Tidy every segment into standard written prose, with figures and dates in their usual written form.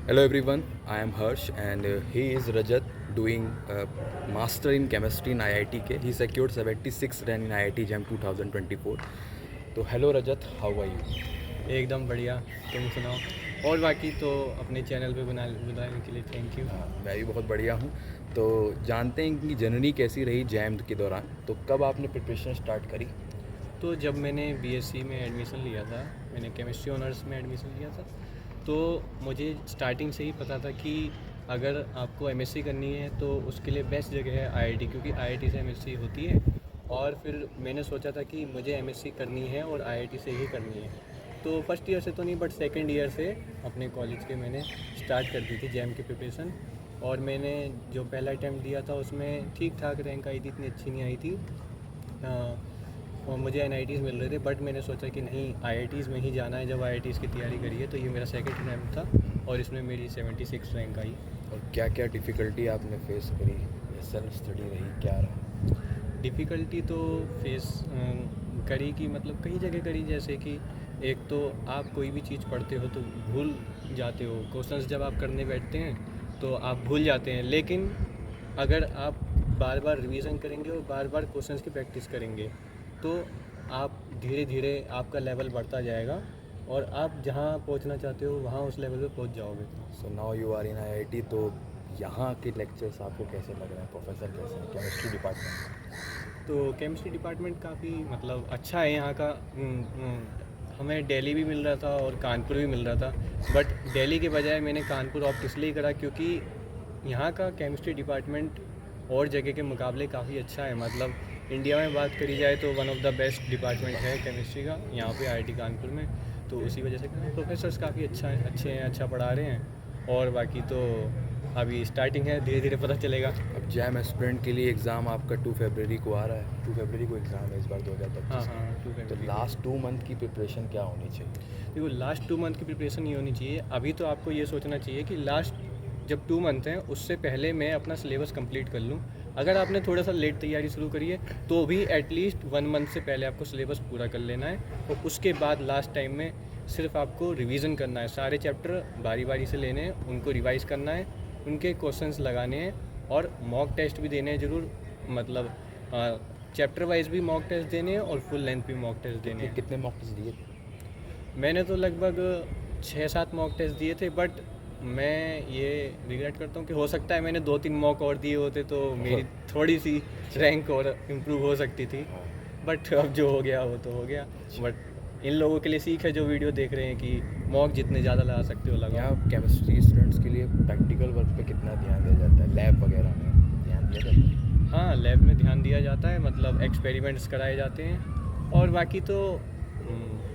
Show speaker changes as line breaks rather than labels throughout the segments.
Hello everyone, I am Harsh and he is Rajat doing Master in Chemistry in IIT-K. He secured 76 run in IIT JAM 2024. तो hello Rajat, how are you?
एकदम बढ़िया। तुम सुनाओ। और बाकी तो अपने चैनल पे बनाने के लिए थैंक यू।
मैं भी बहुत बढ़िया हूँ। तो जानते हैं कि जर्नी कैसी रही जैम के दौरान, तो कब आपने प्रिपरेशन स्टार्ट करी?
तो जब मैंने बीएससी में एडमिशन लिया था, मैंने केमिस्ट्री ऑनर्स में एडमिशन लिया था, तो मुझे स्टार्टिंग से ही पता था कि अगर आपको एमएससी करनी है तो उसके लिए बेस्ट जगह है आईआईटी, क्योंकि आईआईटी से एमएससी होती है। और फिर मैंने सोचा था कि मुझे एमएससी करनी है और आईआईटी से ही करनी है। तो फर्स्ट ईयर से तो नहीं, बट सेकेंड ईयर से अपने कॉलेज के मैंने स्टार्ट कर दी थी जैम की प्रिपरेशन। और मैंने जो पहला अटैम्प्ट दिया था उसमें ठीक ठाक रैंक आई थी, इतनी अच्छी नहीं आई थी। और मुझे एनआईटीज़ मिल रहे थे, बट मैंने सोचा कि नहीं, आईआईटीज़ में ही जाना है। जब आईआईटीज़ की तैयारी करी है तो ये मेरा सेकंड अटैम्प्ट था और इसमें मेरी 76 रैंक आई।
और क्या क्या डिफ़िकल्टी आपने फेस करी? सेल्फ स्टडी रही, क्या रहा?
डिफ़िकल्टी तो फेस करी कि मतलब कई जगह करी, जैसे कि एक तो आप कोई भी चीज़ पढ़ते हो तो भूल जाते हो। क्वेश्चंस जब आप करने बैठते हैं तो आप भूल जाते हैं, लेकिन अगर आप बार बार रिवीजन करेंगे और बार बार क्वेश्चंस की प्रैक्टिस करेंगे तो आप धीरे धीरे आपका लेवल बढ़ता जाएगा और आप जहाँ पहुँचना चाहते हो वहाँ उस लेवल पे पहुँच जाओगे।
So now you are in IIT, तो यहाँ के लेक्चर्स आपको कैसे लग रहे हैं? प्रोफेसर कैसे हैं केमिस्ट्री डिपार्टमेंट?
तो केमिस्ट्री डिपार्टमेंट काफ़ी मतलब अच्छा है यहाँ का। हमें दिल्ली भी मिल रहा था और कानपुर भी मिल रहा था, बट दिल्ली के बजाय मैंने कानपुर ऑप्ट इसलिए करा क्योंकि यहाँ का केमिस्ट्री डिपार्टमेंट और जगह के मुकाबले काफ़ी अच्छा है। मतलब इंडिया में बात करी जाए तो one of the best department है केमिस्ट्री का यहाँ पे आईआईटी कानपुर में। तो उसी वजह से प्रोफेसर्स काफ़ी अच्छे हैं, अच्छा पढ़ा रहे हैं। और बाकी तो अभी स्टार्टिंग है, धीरे धीरे पता चलेगा।
अब जैम एस्पिरेंट के लिए एग्ज़ाम आपका 2 फरवरी को आ रहा है। 2 फरवरी को एग्ज़ाम है इस बार 2025
हाँ
का।
हाँ, टू
तो लास्ट 2 मंथ की प्रिपरेशन क्या होनी चाहिए?
देखो, लास्ट 2 मंथ की प्रिपरेशन ये होनी चाहिए। अभी तो आपको ये सोचना चाहिए कि लास्ट जब 2 मंथ हैं उससे पहले मैं अपना सिलेबस कंप्लीट कर लूँ। अगर आपने थोड़ा सा लेट तैयारी शुरू करी है तो भी एटलीस्ट 1 मंथ से पहले आपको सिलेबस पूरा कर लेना है, और उसके बाद लास्ट टाइम में सिर्फ आपको रिवीजन करना है। सारे चैप्टर बारी बारी से लेने हैं, उनको रिवाइज़ करना है, उनके क्वेश्चंस लगाने हैं और मॉक टेस्ट भी देने हैं ज़रूर। मतलब चैप्टर वाइज भी मॉक टेस्ट देने हैं और फुल लेंथ भी मॉक टेस्ट देने हैं।
कितने मॉक टेस्ट दिए थे?
मैंने तो लगभग 6-7 मॉक टेस्ट दिए थे, बट मैं ये रिग्रेट करता हूँ कि हो सकता है मैंने 2-3 मॉक और दिए होते तो मेरी थोड़ी सी रैंक और इम्प्रूव हो सकती थी। बट अब जो हो गया वो तो हो गया। बट इन लोगों के लिए सीख है जो वीडियो देख रहे हैं कि मॉक जितने ज़्यादा लगा सकते हो लगाओ।
यहाँ केमिस्ट्री स्टूडेंट्स के लिए प्रैक्टिकल वर्क पे कितना ध्यान दिया जाता है? लैब वगैरह में ध्यान दिया जाता है?
हाँ, लैब में ध्यान दिया जाता है, मतलब एक्सपेरिमेंट्स कराए जाते हैं। और बाकी तो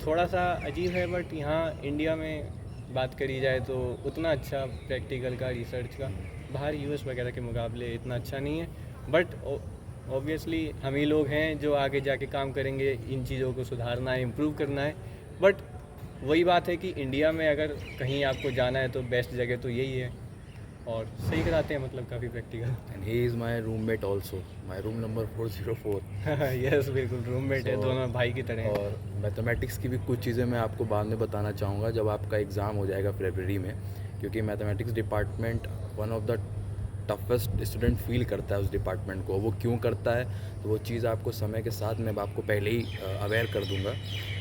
थोड़ा सा अजीब है, बट यहाँ इंडिया में बात करी जाए तो उतना अच्छा प्रैक्टिकल का, रिसर्च का बाहर यूएस वगैरह के मुकाबले इतना अच्छा नहीं है। बट ऑब्वियसली हम ही लोग हैं जो आगे जाके काम करेंगे, इन चीज़ों को सुधारना है, इम्प्रूव करना है। बट वही बात है कि इंडिया में अगर कहीं आपको जाना है तो बेस्ट जगह तो यही है, और सही कराते हैं, मतलब काफ़ी practical.
And he is my roommate also, my room number 404।
Yes, बिल्कुल रूममेट है, दोनों भाई की तरह हैं।
और मैथमेटिक्स की भी कुछ चीज़ें मैं आपको बाद में बताना चाहूँगा जब आपका एग्ज़ाम हो जाएगा फरवरी में, क्योंकि mathematics department one of the toughest student feel करता है उस डिपार्टमेंट को। वो क्यों करता है तो वो चीज़ आपको समय के साथ मैं आपको पहले ही अवेयर कर दूँगा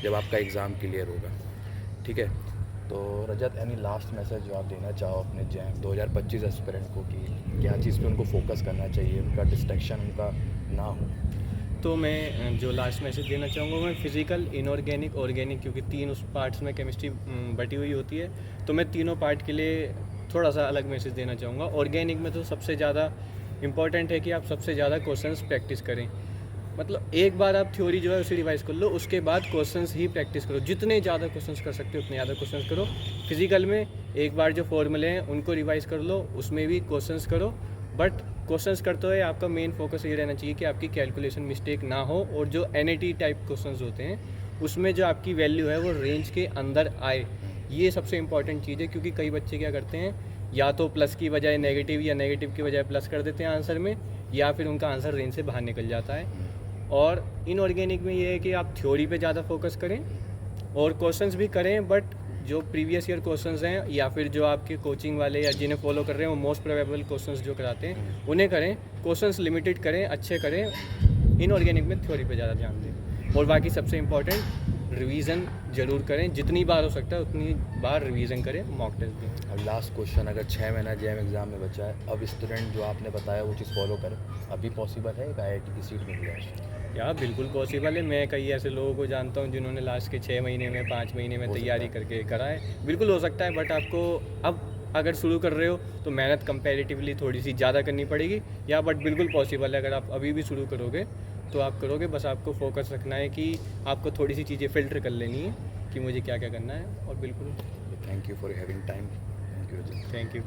जब आपका एग्ज़ाम क्लियर होगा, ठीक है? तो रजत, एनी लास्ट मैसेज जो आप देना चाहो अपने जैम 2025 एस्पिरेंट को कि क्या चीज़ पे उनको फोकस करना चाहिए, उनका डिस्ट्रैक्शन उनका ना हो?
तो मैं जो लास्ट मैसेज देना चाहूँगा, मैं फिज़िकल, इनऑर्गेनिक, ऑर्गेनिक, क्योंकि 3 उस पार्ट्स में केमिस्ट्री बटी हुई होती है, तो मैं तीनों पार्ट के लिए थोड़ा सा अलग मैसेज देना चाहूँगा। ऑर्गेनिक में तो सबसे ज़्यादा इम्पॉर्टेंट है कि आप सबसे ज़्यादा क्वेश्चंस प्रैक्टिस करें। मतलब एक बार आप थ्योरी जो है उसे रिवाइज कर लो, उसके बाद क्वेश्चंस ही प्रैक्टिस करो। जितने ज़्यादा क्वेश्चंस कर सकते हो उतने ज़्यादा क्वेश्चंस करो। फिजिकल में एक बार जो फॉर्मूले हैं उनको रिवाइज कर लो, उसमें भी क्वेश्चंस करो। बट क्वेश्चंस करते हुए आपका मेन फोकस ये रहना चाहिए कि आपकी कैलकुलेशन मिस्टेक ना हो, और जो एनईटी टाइप क्वेश्चंस होते हैं उसमें जो आपकी वैल्यू है वो रेंज के अंदर आए। ये सबसे इंपॉर्टेंट चीज़ है, क्योंकि कई बच्चे क्या करते हैं, या तो प्लस की बजाय नेगेटिव या नेगेटिव की बजाय प्लस कर देते हैं आंसर में, या फिर उनका आंसर रेंज से बाहर निकल जाता है। और इनऑर्गेनिक में ये है कि आप थ्योरी पे ज़्यादा फोकस करें और क्वेश्चंस भी करें, बट जो प्रीवियस ईयर क्वेश्चंस हैं या फिर जो आपके कोचिंग वाले या जिन्हें फॉलो कर रहे हैं वो मोस्ट प्रोबेबल क्वेश्चंस जो कराते हैं उन्हें करें, क्वेश्चंस लिमिटेड करें, अच्छे करें, इनऑर्गेनिक में थ्योरी पे ज़्यादा ध्यान दें। और बाकी सबसे इम्पॉर्टेंट रिवीजन ज़रूर करें, जितनी बार हो सकता है उतनी बार रिवीजन करें, मॉक टेस्ट दें।
अब लास्ट क्वेश्चन, अगर 6 महीना जेएम एग्ज़ाम में बचा है, अब स्टूडेंट जो आपने बताया वो चीज़ फॉलो करे, अभी पॉसिबल है IIT की सीट मिल जाए?
या बिल्कुल पॉसिबल है। मैं कई ऐसे लोगों को जानता हूँ जिन्होंने लास्ट के 6 महीने में 5 महीने में
हो
तैयारी
सकता
करके करा है। बिल्कुल हो सकता है, बट आपको अब अगर शुरू कर रहे हो तो मेहनत कंपैरेटिवली थोड़ी सी ज़्यादा करनी पड़ेगी, या बट बिल्कुल पॉसिबल है। अगर आप अभी भी शुरू करोगे तो आप करोगे, बस आपको फोकस रखना है कि आपको थोड़ी सी चीज़ें फ़िल्टर कर लेनी है कि मुझे क्या क्या करना है। और बिल्कुल
thank you for having time. Thank you.
Thank you.